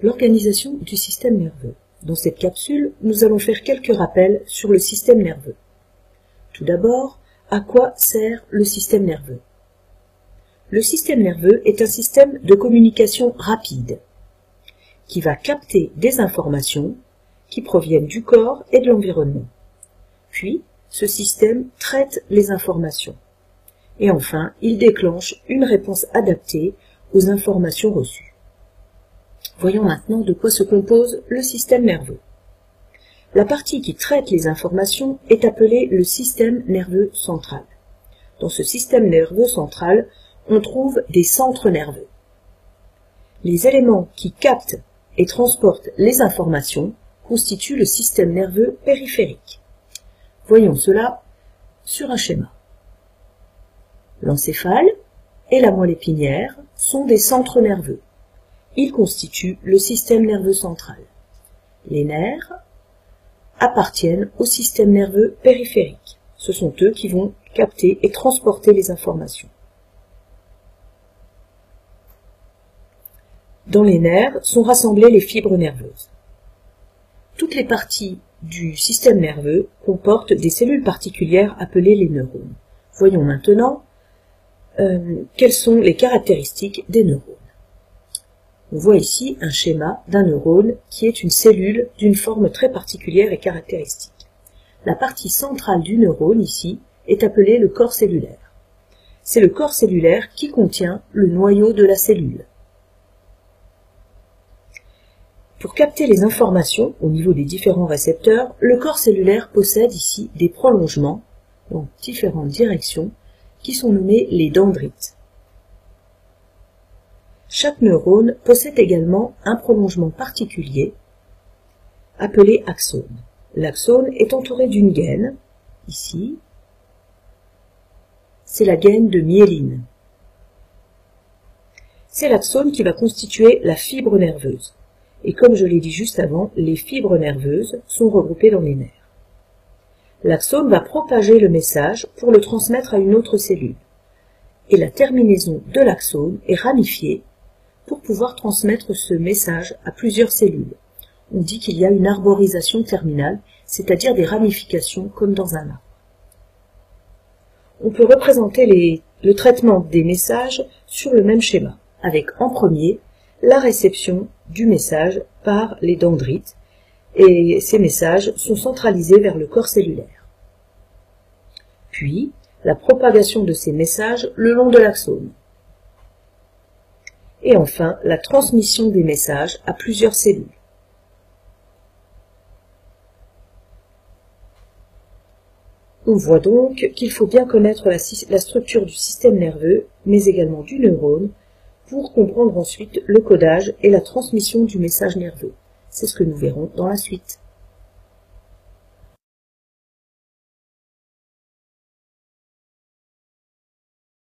L'organisation du système nerveux. Dans cette capsule, nous allons faire quelques rappels sur le système nerveux. Tout d'abord, à quoi sert le système nerveux? Le système nerveux est un système de communication rapide qui va capter des informations qui proviennent du corps et de l'environnement. Puis, ce système traite les informations. Et enfin, il déclenche une réponse adaptée aux informations reçues. Voyons maintenant de quoi se compose le système nerveux. La partie qui traite les informations est appelée le système nerveux central. Dans ce système nerveux central, on trouve des centres nerveux. Les éléments qui captent et transportent les informations constituent le système nerveux périphérique. Voyons cela sur un schéma. L'encéphale et la moelle épinière sont des centres nerveux. Ils constituent le système nerveux central. Les nerfs appartiennent au système nerveux périphérique. Ce sont eux qui vont capter et transporter les informations. Dans les nerfs sont rassemblées les fibres nerveuses. Toutes les parties du système nerveux comportent des cellules particulières appelées les neurones. Voyons maintenant quelles sont les caractéristiques des neurones. On voit ici un schéma d'un neurone qui est une cellule d'une forme très particulière et caractéristique. La partie centrale du neurone ici est appelée le corps cellulaire. C'est le corps cellulaire qui contient le noyau de la cellule. Pour capter les informations au niveau des différents récepteurs, le corps cellulaire possède ici des prolongements dans différentes directions qui sont nommés les dendrites. Chaque neurone possède également un prolongement particulier appelé axone. L'axone est entouré d'une gaine, ici, c'est la gaine de myéline. C'est l'axone qui va constituer la fibre nerveuse. Et comme je l'ai dit juste avant, les fibres nerveuses sont regroupées dans les nerfs. L'axone va propager le message pour le transmettre à une autre cellule. Et la terminaison de l'axone est ramifiée pour pouvoir transmettre ce message à plusieurs cellules. On dit qu'il y a une arborisation terminale, c'est-à-dire des ramifications comme dans un arbre. On peut représenter le traitement des messages sur le même schéma, avec en premier la réception du message par les dendrites, et ces messages sont centralisés vers le corps cellulaire. Puis, la propagation de ces messages le long de l'axone. Et enfin, la transmission des messages à plusieurs cellules. On voit donc qu'il faut bien connaître la structure du système nerveux, mais également du neurone, pour comprendre ensuite le codage et la transmission du message nerveux. C'est ce que nous verrons dans la suite.